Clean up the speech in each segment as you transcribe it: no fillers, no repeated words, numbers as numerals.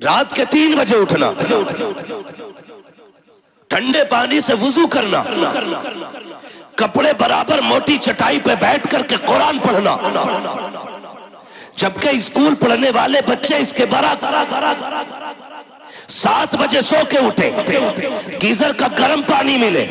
रात के 3 बजे उठना, ठंडे पानी से वुजू करना, कपड़े बराबर मोटी चटाई पे बैठ करके कुरान पढ़ना। जबकि स्कूल पढ़ने वाले बच्चे इसके बरक्स 7 बजे सो के उठे, गीजर का गर्म पानी मिले,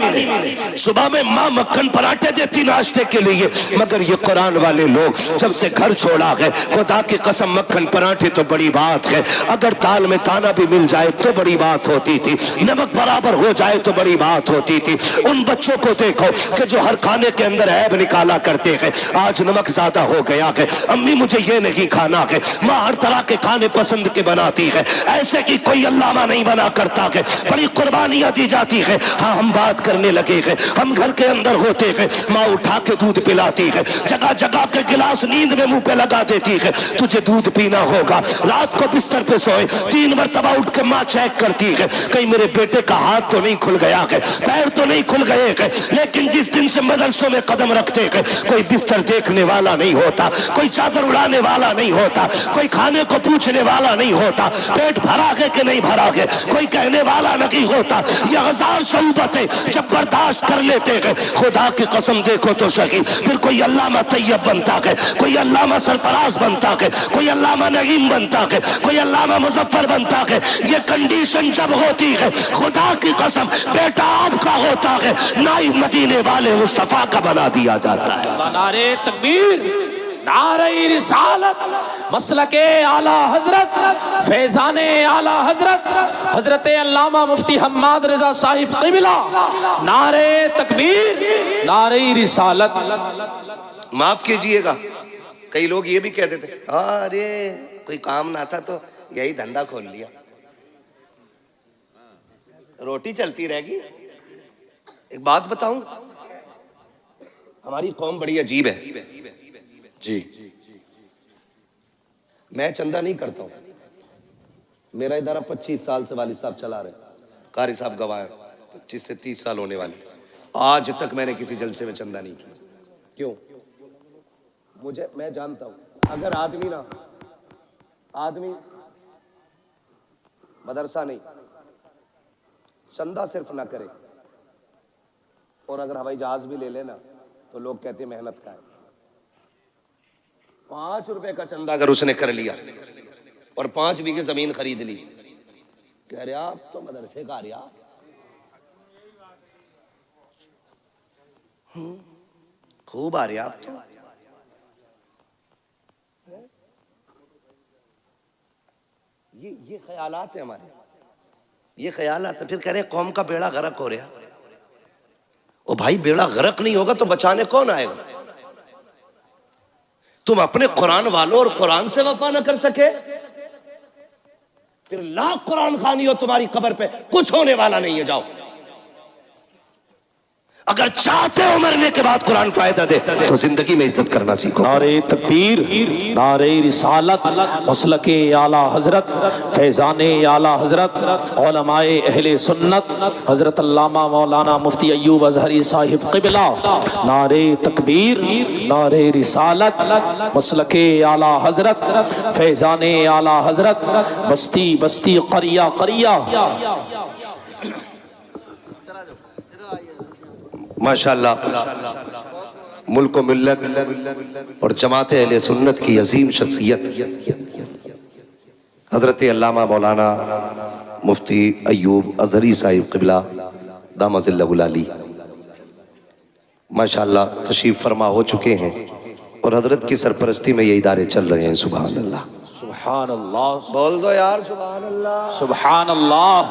सुबह में माँ मक्खन पराठे देती नाश्ते के लिए, मगर ये कुरान वाले लोग जब से घर छोड़ा गए, खुदा की कसम मक्खन पराठे तो बड़ी बात है, अगर दाल में दाना भी मिल जाए तो बड़ी बात होती थी, नमक बराबर हो जाए तो बड़ी बात होती थी। उन बच्चों को देखो कि जो हर खाने के अंदर ऐब निकाला करते हैं, आज नमक ज्यादा हो गया है, अम्मी मुझे ये नहीं खाना है, माँ हर तरह के खाने पसंद के बनाती है, ऐसे की कोई अल्लाह नहीं बना करता है, बड़ी कुर्बानियां दी जाती है। हाँ, हम बात करने लगे हैं, हम घर के अंदर होते हैं, माँ उठा के दूध पिलाती है, जगह जगह के गिलास नींद में मुंह पे लगा देती है, तुझे दूध पीना होगा। रात को बिस्तर पे सोए 3 मरतबा उठ के माँ चेक करती है, कहीं मेरे बेटे का हाथ तो नहीं खुल गया है, पैर तो नहीं खुल गए हैं। लेकिन जिस दिन से मदरसों में कदम रखते हैं, कोई बिस्तर देखने वाला नहीं होता, कोई चादर उड़ाने वाला नहीं होता, कोई खाने को पूछने वाला नहीं होता, पेट भरा है कि नहीं भरा है कोई कहने वाला नहीं होता। ये 1000 शऊबतें जब बर्दाश्त कर लेते हैं, खुदा की कसम देखो तो सही, फिर कोई अल्लामा तैयब बनता है, कोई अल्लामा सरफराज बनता है, कोई अल्लामा नईम बनता है, कोई अल्लामा मुजफ्फर बनता है। ये कंडीशन जब होती है, खुदा की कसम बेटा आपका होता है, नाइब मदीने वाले मुस्तफा का बना दिया जाता है। नारे तकबीर, नारे रिसालत, मसलके आला हजरत, फैजाने आला हजरत, हजरत अल्लामा मुफ्ती हम्माद रजा साहिब क़िबला, नारे तकबीर, नारे रिसालत। माफ कीजिएगा, कई लोग ये भी कह देते अरे कोई काम ना था तो यही धंधा खोल लिया, रोटी चलती रहेगी। एक बात बताऊं, हमारी कौम बड़ी अजीब है जी। मैं चंदा नहीं करता हूं, मेरा इदारा 25 साल से वालिद साहब चला रहे, कारी साहब गवाह 25 से 30 साल होने वाले, आज तक मैंने किसी जलसे में चंदा नहीं किया। क्यों? मैं जानता हूं अगर आदमी मदरसा नहीं, चंदा सिर्फ ना करे और अगर हवाई जहाज भी ले लेना तो लोग कहते हैं मेहनत का है। 5 रुपए का चंदा अगर उसने कर लिया और 5 बीघे जमीन खरीद ली, कह रहे आप तो मदरसे का रिया, खूब आ रहे आप तो। ये ख्यालात है हमारे, ये ख्यालात है। फिर कह रहे कौम का बेड़ा गर्क हो रहा। ओ भाई, बेड़ा गर्क नहीं होगा तो बचाने कौन आएगा? तुम अपने कुरान वालों और कुरान से वफा न कर सके, फिर लाख कुरान खानी हो तुम्हारी कब्र पे कुछ होने वाला नहीं है। जाओ, अगर चाहते हो मरने के बाद कुरान फायदा दे तो जिंदगी में इज्जत करना सीखो। नारे तकबीर, नारे रिसालत, मसलके आला हजरत, फैजाने आला हजरत, उलमाए अहले सुन्नत, हजरत अल्लामा मौलाना मुफ्ती अय्यूब अजहरी साहिब क़िबला, नारे तकबीर, नारे रिसालत, मसलके आला हजरत, फैजाने आला हजरत, बस्ती बस्ती क़रिया क़रिया। माशाअल्लाह, मुल्क व मिल्लत और जमात अहले सुन्नत की अजीम शख्सियत हजरत अल्लामा मौलाना मुफ्ती अय्यूब अजहरी साहिब क़िबला दामज़िल्लहुल आली माशाअल्लाह तशरीफ फरमा हो चुके हैं और हजरत की सरपरस्ती में ये इदारे चल रहे हैं। सुभान अल्लाह, सुभान अल्लाह, बोल दो यार सुभान अल्लाह, सुभान अल्लाह।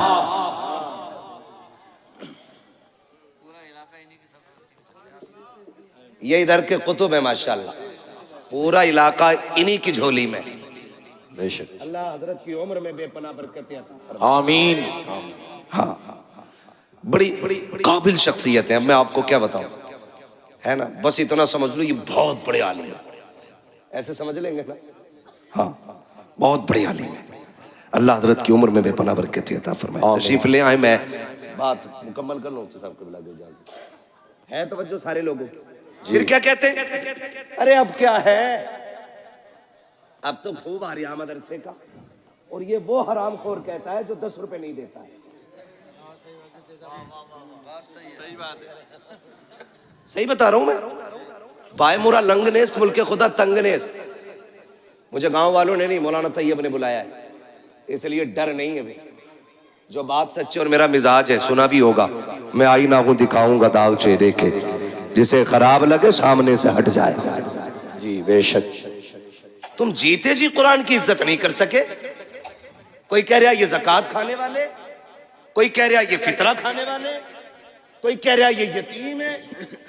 ये इधर के कुतुब है माशाअल्लाह, पूरा इलाका इन्हीं की झोली में। बेशक अल्लाह हजरत की उम्र में बेपनाह बरकतें अता फरमाए। आमीन। हाँ, बड़ी बड़ी काबिल शख्सियत है। मैं आपको क्या बताऊं, है ना, बस इतना समझ लो ये बहुत बड़े आलिम है, ऐसे समझ लेंगे ना। हाँ, बहुत बड़े आलिम है। अल्लाह हजरत की उम्र में बेपनाह बरकतें अता फरमाए। तशरीफ ले आए, मैं बात मुकम्मल कर लूं तो सबको बुला दे इजाजत है। तवज्जो सारे लोगों की। फिर क्या कहते हैं, अरे अब क्या है, अब तो खूब आ रहा मदरसे का और ये वो हरामखोर कहता है जो 10 रुपए नहीं देता है। सही बात है, सही बता रहा हूं मैं। भाई मुरा लंग नेस्त मुल्के खुदा तंग नेस्त। मुझे गांव वालों ने नहीं, मौलाना तैयब ने बुलाया है, इसलिए डर नहीं है भाई। जो बात सच्ची और मेरा मिजाज है, सुना भी होगा। मैं आईना हूं, दिखाऊंगा दाग चेहरे के, जिसे खराब लगे सामने से हट जाए। जी बेशक। तुम जीते जी कुरान की इज्जत नहीं कर सके। कोई कह रहा ये ज़कात खाने वाले, कोई कह रहा ये फितरा खाने वाले, कोई कह रहा ये यतीम है,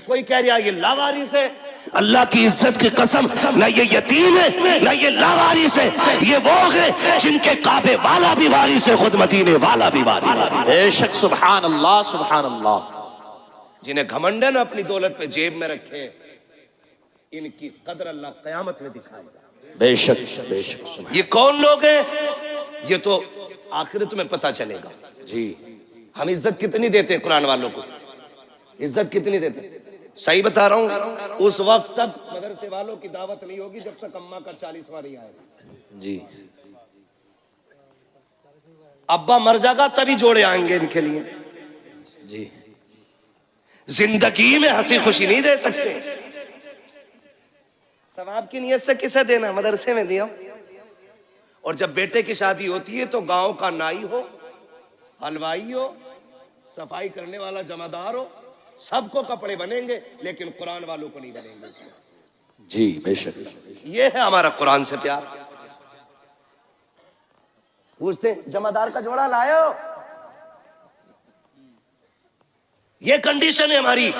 कोई कह रहा ये लावारिस है। अल्लाह की इज्जत की कसम, ना ये यतीम है ना ये लावारिस है। ये वो है जिनके काबे वाला भी वारिस है, खुद मदीने वाला भी वारिस है। बेशक, सुभान अल्लाह सुभान अल्लाह। जिन्हें घमंड है ना अपनी दौलत पे जेब में रखे, इनकी कदर अल्लाह कयामत में दिखाएगा। बेशक बेशक। ये कौन लोग हैं ये तो आखिरत में पता चलेगा। जी हम इज्जत कितनी देते हैं कुरान वालों को, इज्जत कितनी देते हैं? सही बता रहा हूं, उस वक्त तक मदरसे वालों की दावत नहीं होगी जब तक अम्मा का 40वां नहीं आएगा। जी। अब्बा मर जाएगा तभी जोड़े आएंगे इनके लिए। जी। जिंदगी में हंसी खुशी नहीं दे सकते। सवाब की नियत से किसे देना, मदरसे में दिया। और जब बेटे की शादी होती है तो गांव का नाई हो, हलवाई हो, सफाई करने वाला जमादार हो, सबको कपड़े बनेंगे, लेकिन कुरान वालों को नहीं बनेंगे। जी बेशक। ये है हमारा कुरान से प्यार। पूछते जमादार का जोड़ा लायो, ये कंडीशन है हमारी।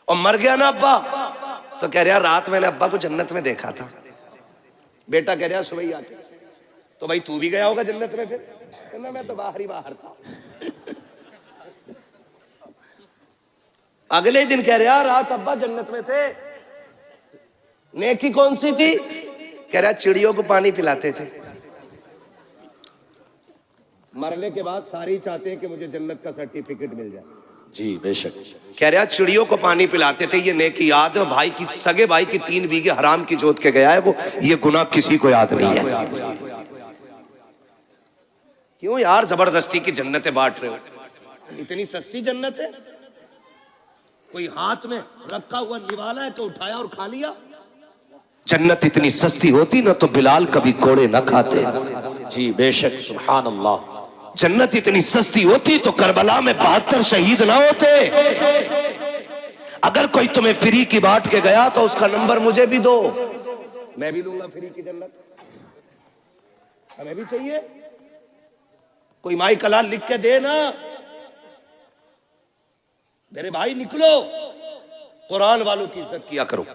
और मर गया ना अब्बा तो कह रहा रात मैंने अब्बा को जन्नत में देखा था। बेटा कह रहा सुबह ही आके, तो भाई तू भी गया होगा जन्नत में? फिर कहना मैं तो बाहर ही बाहर था। अगले दिन कह रहा रात अब्बा जन्नत में थे। नेकी कौन सी थी? कह रहा चिड़ियों को पानी पिलाते थे। मरने के बाद सारे चाहते हैं कि मुझे जन्नत का सर्टिफिकेट मिल जाए। जी बेशक। कह रहा चिड़ियों को पानी पिलाते थे, ये नेकी याद है। भाई की सगे भाई की 3 बीघे हराम की जोत के गया है वो, ये गुनाह किसी को याद नहीं है। क्यों यार जबरदस्ती की जन्नतें बांट रहे हो? इतनी सस्ती जन्नत है? कोई हाथ में रखा हुआ निवाला है तो उठाया और खा लिया? जन्नत इतनी सस्ती होती ना तो बिलाल कभी कोड़े न खाते। जी बेशक, सुभान अल्लाह। जन्नत इतनी सस्ती होती तो करबला में 72 शहीद ना होते। अगर कोई तुम्हें फ्री की बांट के गया तो उसका नंबर मुझे भी दो, मैं भी लूंगा फ्री की जन्नत। हमें भी चाहिए। कोई माई कलाल लिख के दे ना, मेरे भाई निकलो, कुरान वालों की इज्जत किया करो।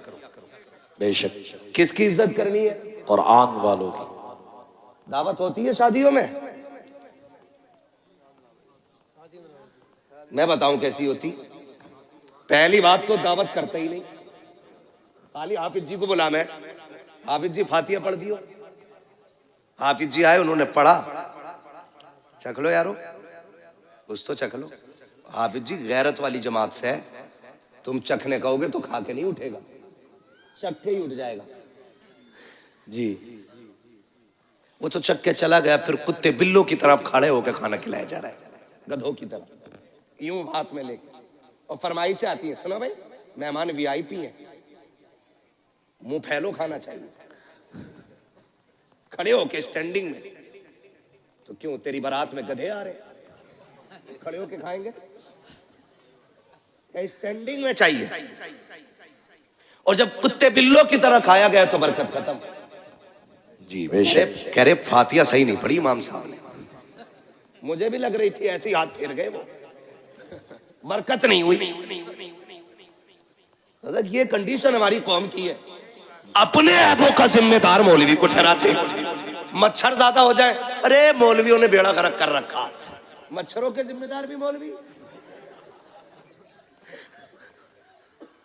बेशक। किसकी इज्जत करनी है? कुरान वालों की। दावत होती है शादियों में, मैं बताऊं कैसी होती। पहली बात तो दावत करते ही नहीं, खाली हाफिज जी को बुला, मैं हाफिज जी फातिहा पढ़ दियो। हाफिज जी आए, उन्होंने पढ़ा, चख लो यारो, कुछ तो चख लो। हाफिज जी गैरत वाली जमात से है, तुम चखने कहोगे तो खा के नहीं उठेगा, चख के ही उठ जाएगा। जी। वो तो चख के चला गया, फिर कुत्ते बिल्लों की तरफ खड़े होकर खाना खिलाया जा रहा है, गधों की तरह, यूं हाथ में लेके। और फरमाइशें आती है, सुनो भाई मेहमान वीआईपी हैं, मुंह फैलो खाना चाहिए, खड़े होके स्टैंडिंग में। तो क्यों तेरी बारात में गधे आ रहे, खड़े होके खाएंगे? स्टैंडिंग में चाहिए। और जब कुत्ते बिल्लों की तरह खाया गया तो बरकत खत्म। जी बेशक। कह रहे फातिहा सही नहीं पढ़ी इमाम साहब ने। मुझे भी लग रही थी, ऐसे ही हाथ फेर गए वो, बरकत नहीं हुई। ये कंडीशन हमारी कौम की है। अपने ऐबों का जिम्मेदार मौलवी को ठहराते। मच्छर ज्यादा हो जाए, अरे मौलवियों ने बेड़ा गर्क कर रखा, मच्छरों के जिम्मेदार भी मौलवी।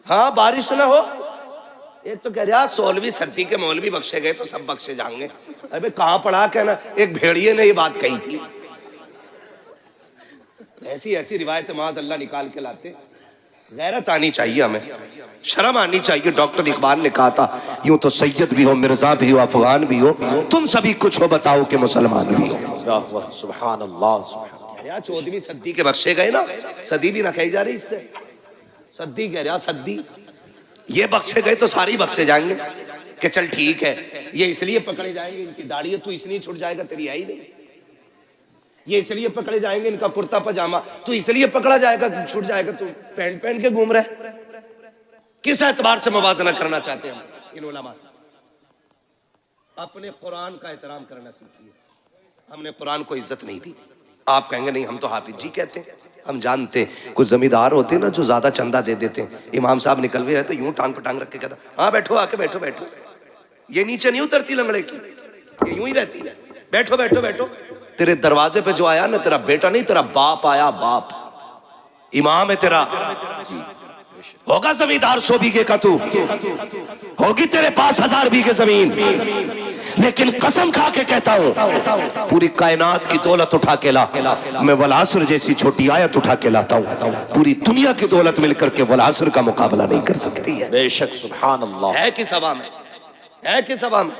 हाँ बारिश ना हो, एक तो कह रहा 16वीं सदी के मौलवी बख्शे गए तो सब बख्शे जाएंगे। अरे कहां पढ़ा कहना, एक भेड़िए ने ये बात कही थी। ऐसी ऐसी रिवायत माज़ अल्लाह निकाल के लाते। गैरत आनी चाहिए, हमें शर्म आनी चाहिए। डॉक्टर इकबाल ने कहा था, यूं तो सैयद भी हो, मिर्जा भी हो, अफगान भी हो, तुम सभी कुछ हो, बताओ कि मुसलमान भी हो। सुभान अल्लाह। यार 14वीं सदी के बख्शे गए ना, सदी भी ना कही जा रही इससे, सदी कह रहा, सदी। ये बख्शे गए तो सारी बख्शे जाएंगे कि चल ठीक है, ये इसलिए पकड़े जाएंगे, इनकी दाढ़ी है, तू इसलिए छुट जाएगा, तेरी है ही नहीं। ये इसलिए पकड़े जाएंगे, इनका कुर्ता पजामा, तू इसलिए पकड़ा जाएगा, छूट जाएगा, तू पैंट पहन के घूम रहा है। किस एतबार से मुवाजना करना चाहते हैं हम इन उलमा से? अपने कुरान का एहतराम करना सीखिए। हमने कुरान को इज्जत नहीं दी। आप कहेंगे नहीं, हम तो हाफिज जी कहते हैं, हम जानते। कुछ जमींदार होते ना जो ज्यादा चंदा दे देते हैं, इमाम साहब निकल गए तो यूं टांग पर टांग रख के कहता, हाँ बैठो, आके बैठो बैठो। ये नीचे नहीं उतरती लंगड़े की, ये यूं ही रहती है, बैठो बैठो बैठो। तेरे दरवाजे पे जो आया ना, तेरा बेटा नहीं, तेरा बाप आया, बाप इमाम है तेरा। होगा जमींदार 100 बीघे का, तू होगी तेरे पास 1000 बीघे जमीन, लेकिन कसम खा के कहता हूं, पूरी कायनात की दौलत उठा के ला, मैं वलासर जैसी छोटी आयत उठा के लाता हूं, पूरी दुनिया की दौलत मिलकर के वलासर का मुकाबला नहीं कर सकती है। बेशक, सुभान अल्लाह। है किस हवा में, है किस हवा में?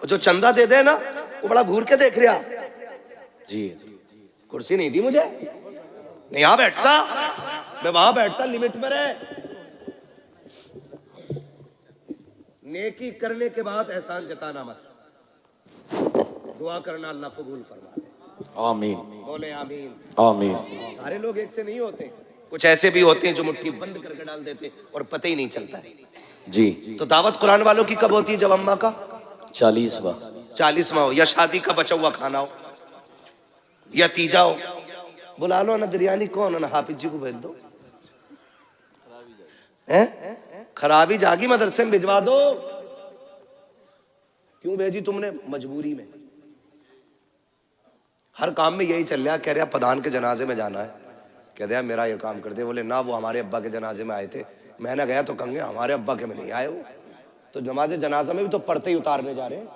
जो चंदा दे दे ना, वो बड़ा घूर के देख रहा जी। कुर्सी नहीं दी मुझे, नहीं यहां बैठता, मैं वहां बैठता, लिमिट में रहे। नेकी करने के बाद एहसान जताना मत, दुआ करना अल्लाह कबूल फरमा। आमीन, बोले आमीन, आमीन। सारे लोग एक से नहीं होते, कुछ ऐसे भी होते हैं जो मुट्ठी बंद करके डाल देते और पता ही नहीं चलता जी। तो दावत कुरान वालों की कब होती है? जब अम्मा का 40वां हो, या शादी का बचा हुआ खाना हो, या तीजा हो। बुला लो ना, बिरयानी कौन है ना, हाफिज जी को भेज दो। खराबी जागी, मदरसे में भिजवा दो। क्यों भेजी तुमने? मजबूरी में। हर काम में यही चल रहा। कह रहा प्रधान के जनाजे में जाना है, कह दिया मेरा ये काम कर दे। बोले ना, वो हमारे अब्बा के जनाजे में आए थे। मैंने गया तो कहेंगे हमारे अब्बा के में नहीं आए वो, तो नमाज जनाजा में भी तो पढ़ते ही उतारने जा रहे हैं।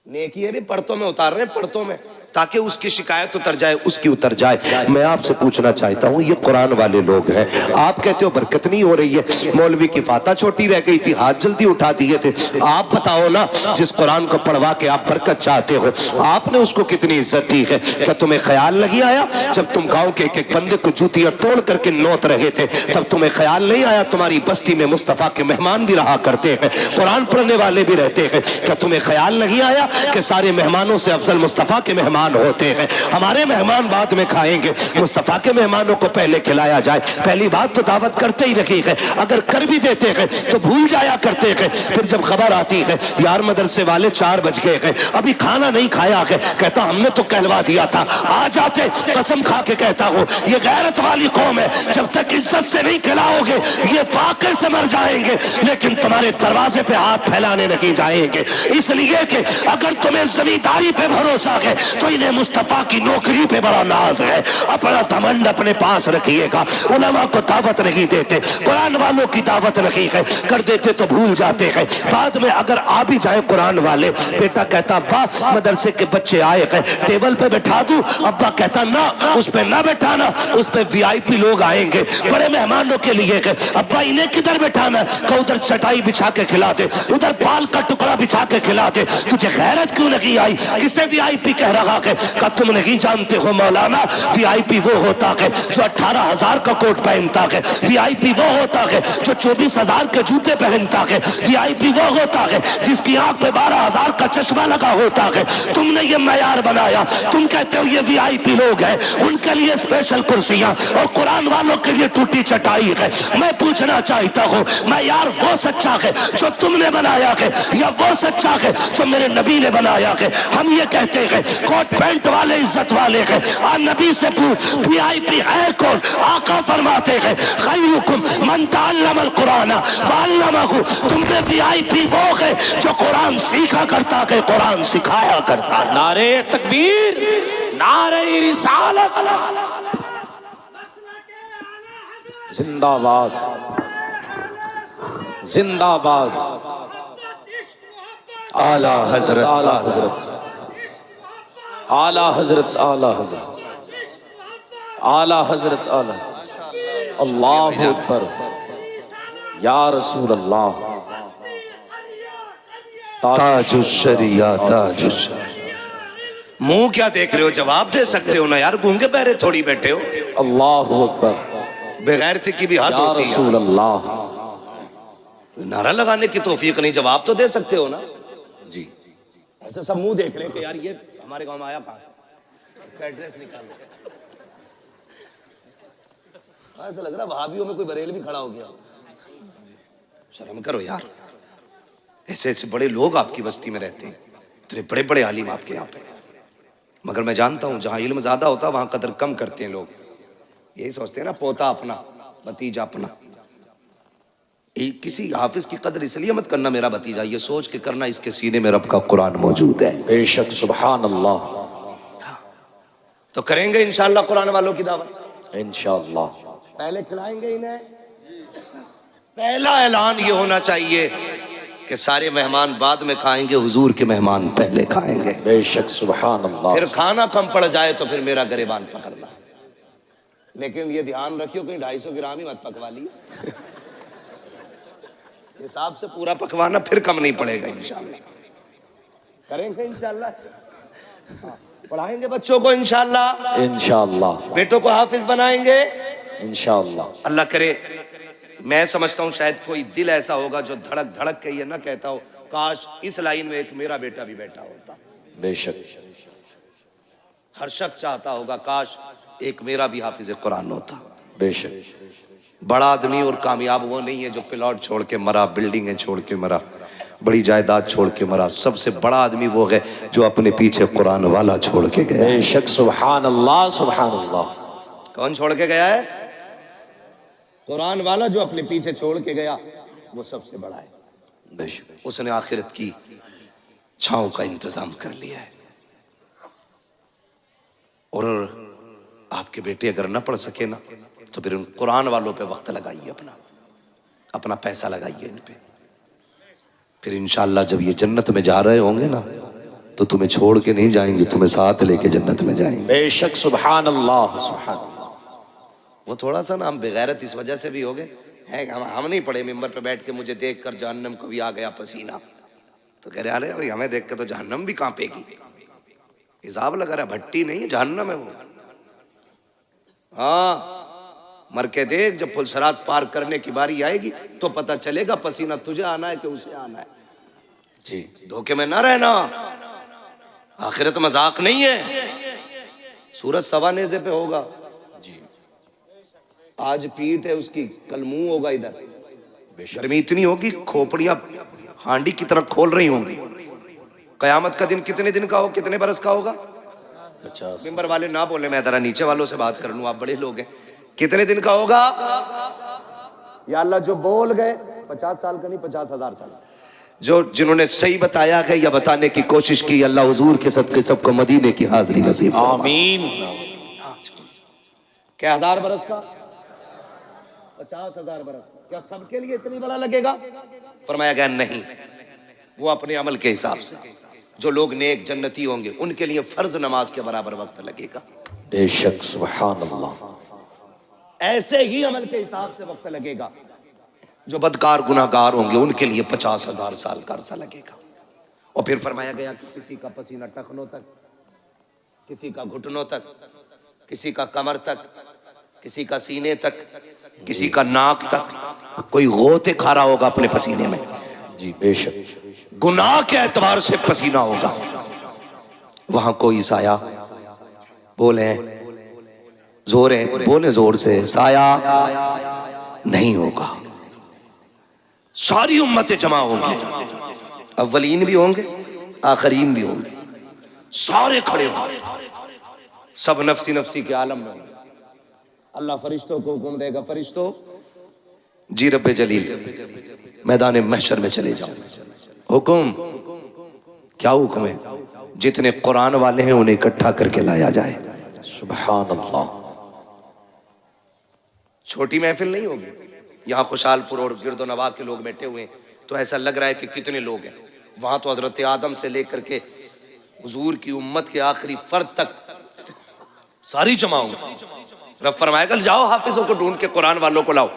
नेकी है भी पढ़तों में उतार रहे हैं, पढ़तों में, ताकि उसकी शिकायत उतर जाए, उसकी उतर जाए। मैं आपसे पूछना चाहता हूँ, ये कुरान वाले लोग हैं, आप कहते हो बरकत नहीं हो रही है, मौलवी की फाता छोटी रह गई थी, हाथ जल्दी उठा दिए थे। आप बताओ ना, जिस कुरान को पढ़वा के आप बरकत चाहते हो, आपने उसको कितनी इज्जत दी है? क्या तुम्हें ख्याल नहीं आया जब तुम गाँव के एक एक बंदे को जूतियां तोड़ करके नोत रहे थे, तब तुम्हें ख्याल नहीं आया तुम्हारी बस्ती में मुस्तफा के मेहमान भी रहा करते हैं, कुरान पढ़ने वाले भी रहते हैं? क्या तुम्हें ख्याल नहीं आया कि सारे मेहमानों से अफजल मुस्तफा के मेहमान होते हैं? हमारे मेहमान बाद में खाएंगे, मुस्तफा के मेहमानों को पहले खिलाया जाए। पहली बात तो दावत करते ही रखी है, अगर कर भी देते हैं तो भूल जाया करते हैं। फिर जब खबर आती है यार मदरसे वाले 4 बज गए हैं, अभी खाना नहीं खाया है, कहता हमने तो कहलवा दिया था, आ जाते। कसम खा के कहता हूँ, ये गैरत वाली कौम है, जब तक इज्जत से नहीं खिलाओगे ये फाके से मर जाएंगे, लेकिन तुम्हारे दरवाजे पे हाथ फैलाने नहीं जाएंगे। इसलिए कि अगर तुम्हें जमींदारी पे भरोसा है तो इन्हें मुस्तफा की नौकरी पे बड़ा नाज है। अपना घमंड अपने पास रखिएगा। उलमा को दावत नहीं देते, कुरान वालों की दावत नहीं है, कर देते तो भूल जाते हैं। बाद में अगर आ भी जाए कुरान वाले, बेटा कहता अब्बा मदरसे के बच्चे आए हैं, टेबल पे बैठा दूं? अब्बा कहता ना, उस पे ना बैठाना, उस पे वीआईपी लोग आएंगे, बड़े मेहमानों के लिए। अब्बा इन्हें किधर बैठाना? का उधर चटाई बिछा के खिला दे, उधर पाल का टुकड़ा बिछा के खिला दे। तुझे गैरत क्यों नहीं आई? किसे वीआईपी कह रहा है? का तुम नहीं जानते हो मौलाना, वीआईपी वो होता है जो 18,000 का कोट पहनता है, वीआईपी वो होता है जो 24,000 के जूते पहनता है, वीआईपी वो होता है जिसकी आंख पे 12,000 का चश्मा लगा होता है। तुमने ये मयार बनाया, तुम कहते हो ये वीआईपी लोग हैं, उनके लिए स्पेशल कुर्सियां और कुरान वालों के लिए टूटी चटाई है। मैं पूछना चाहता हूँ, मयार वो सच्चा है जो तुमने बनाया है या वो सच्चा है जो मेरे नबी ने बनाया है? हम ये कहते हैं कोट पैंट वाले इज्जत वाले हैं, और नबी से पूछ वीआईपी है कौन? आका फरमाते हैं खैरुकुम मन तअल्लमल कुरान वअल्लमहु। तुमने वीआईपी वो है जो कुरान सीखा करता है, कुरान सिखाया करता है। नारे तकबीर, नारे रिसालत, जिंदाबाद जिंदाबाद। आला हजरत, आला हजरत, आला हजरत, आला हजरत, आला हजरत, आला अल्लाह अकबर या रसूल अल्लाह। ताजुशरिया ताजुशरिया। मुंह क्या देख रहे हो, जवाब दे सकते हो ना यार, गूंगे बहरे थोड़ी बैठे हो। अल्लाह अकबर बेगैरती की भी हद या होती रसूल है। अल्लाह। नारा लगाने की तौफीक नहीं, जवाब तो दे सकते हो ना। जी ऐसे सब मुंह देख रहे हैं कि यार ये हमारे गांव में आया कहां से, इसका एड्रेस निकालो। ऐसा लग रहा है वहाबियों में कोई बरेल भी खड़ा हो गया। शर्म करो यार, ऐसे ऐसे बड़े लोग आपकी बस्ती में रहते हैं, इतने बड़े बड़े आलिम आपके यहाँ पे। मगर मैं जानता हूँ जहाँ इल्म ज्यादा होता है वहां कदर कम करते हैं लोग। यही सोचते हैं ना, पोता अपना भतीजा अपना। किसी हाफिज की कदर इसलिए मत करना मेरा भतीजा, ये सोच के करना इसके सीने में रब का कुरान मौजूद है। बेशक सुभान अल्लाह। तो करेंगे इंशाअल्लाह कुरान वालों की दावत इंशाअल्लाह। पहले खिलाएंगे इन्हें। पहला ऐलान ये होना चाहिए कि सारे मेहमान बाद में खाएंगे, हुजूर के मेहमान पहले खाएंगे। बेशक सुभान अल्लाह। फिर खाना कम पड़ जाए तो फिर मेरा गिरेबान पकड़ना। लेकिन ये ध्यान रखियो कहीं 250 ग्राम ही मत पकवा ली। हिसाब से पूरा पकवाना, फिर कम नहीं पड़ेगा इंशाअल्लाह। करेंगे इंशाअल्लाह। पढ़ाएंगे बच्चों को इंशाअल्लाह। इंशाअल्लाह। बेटों को हाफिज बनाएंगे इंशाअल्लाह। अल्लाह करे। मैं समझता हूँ शायद कोई दिल ऐसा होगा जो धड़क धड़क के ये ना कहता हो काश इस लाइन में एक मेरा बेटा भी बैठा होता। बेशक हर शख्स चाहता होगा काश एक मेरा भी हाफिज कुरान होता। बेशक। बड़ा आदमी और कामयाब वो नहीं है जो प्लॉट छोड़ के मरा, बिल्डिंगें छोड़ के मरा, बड़ी जायदाद छोड़ के मरा। सबसे बड़ा आदमी वो है जो अपने पीछे कुरान वाला छोड़ के गया। बेशक सुभान अल्लाह सुभान अल्लाह। कौन छोड़ के गया है? कुरान वाला जो अपने पीछे छोड़ के गया वो सबसे बड़ा है। बेशक। उसने आखिरत की छांव का इंतजाम कर लिया है। और आपके बेटे अगर ना पढ़ सके ना तो फिर उन कुरान वालों पे वक्त लगाइए, अपना पैसा लगाइए इन पे। फिर इंशाअल्लाह जब ये जन्नत में जा रहे होंगे ना तो तुम्हें छोड़ के नहीं जाएंगे, तुम्हें साथ लेके जन्नत में जाएंगे। बेशक सुभान अल्लाह सुभान अल्लाह। वो थोड़ा सा ना हम बेगैरत इस वजह से भी हो गए हैं, हम नहीं पढ़े मिंबर पे बैठ के मुझे देख कर जहन्नम को भी आ गया पसीना। तो कह रहे अरे भाई हमें देख के तो जहन्नम भी कांपेगी। हिसाब लगा रहा, भट्टी नहीं है जहन्नम है वो। हाँ मर के देख, जब पुलसरात पार करने की बारी आएगी तो पता चलेगा पसीना तुझे आना है कि उसे आना है। जी धोखे में ना रहना, आखिरत मजाक नहीं है। सूरज सवा नेज़े पे होगा जी। आज पीठ है उसकी, कल मुंह होगा इधर। गर्मी इतनी होगी खोपड़ियां हांडी की तरह खोल रही होंगी। कयामत का दिन कितने दिन का हो, कितने बरस का होगा? 50। मिंबर वाले ना बोले, मैं जरा नीचे वालों से बात कर लूं, आप बड़े लोग हैं। कितने दिन का होगा? या अल्लाह जो बोल गए 50 साल का नहीं 50,000 साल। जो जिन्होंने सही बताया है या बताने की कोशिश की, अल्लाह हुजूर के सदके सबको मदीने की हाजिरी नसीब फरमाए। आमीन। क्या 1000 बरस का? 50,000 बरस। क्या सबके लिए इतनी बड़ा लगेगा? फरमाया गया नहीं, वो अपने अमल के हिसाब से। जो लोग नेक जन्नती होंगे उनके लिए फर्ज नमाज के बराबर वक्त लगेगा। बेशक सुभान अल्लाह। ऐसे ही अमल के हिसाब से वक्त लगेगा। जो बदकार गुनाहगार होंगे उनके लिए 50,000 साल का अरसा लगेगा। और फिर फरमाया गया कि किसी का पसीना टखनों तक, किसी का घुटनों तक, किसी का कमर तक, किसी का सीने तक, किसी का नाक तक, कोई गोते खा रहा होगा अपने पसीने में। जी बेशक। गुनाह के एतबार से पसीना होगा। वहां कोई साया, बोले जोर है, बोले जोर से, साया नहीं होगा। सारी उम्मतें जमा होंगी, अव्वलीन भी होंगे आखरीन भी होंगे, सारे खड़े होंगे, सब नफसी नफसी के आलम में होंगे। अल्लाह फरिश्तों को हुक्म देगा, फरिश्तों जी रब्बे जलील मैदान महशर में चले जाओ। हुक्म क्या हुक्म है? जितने कुरान वाले हैं उन्हें इकट्ठा करके लाया जाए। सुभान अल्लाह। छोटी महफिल नहीं होगी। यहाँ खुशालपुर और गिरदो नवाब के लोग बैठे हुए हैं तो ऐसा लग रहा है कि कितने लोग हैं। वहां तो हजरत आदम से लेकर के हुजूर की उम्मत के आखिरी फर्द तक सारी जमा होंगे। रब फरमाएगा जाओ हाफिजों को ढूंढ के कुरान वालों को लाओ।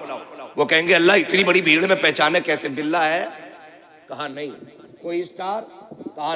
वो कहेंगे अल्लाह इतनी बड़ी भीड़ में पहचाने कैसे? बिल्ला है? कहा नहीं। कोई स्टार? कहा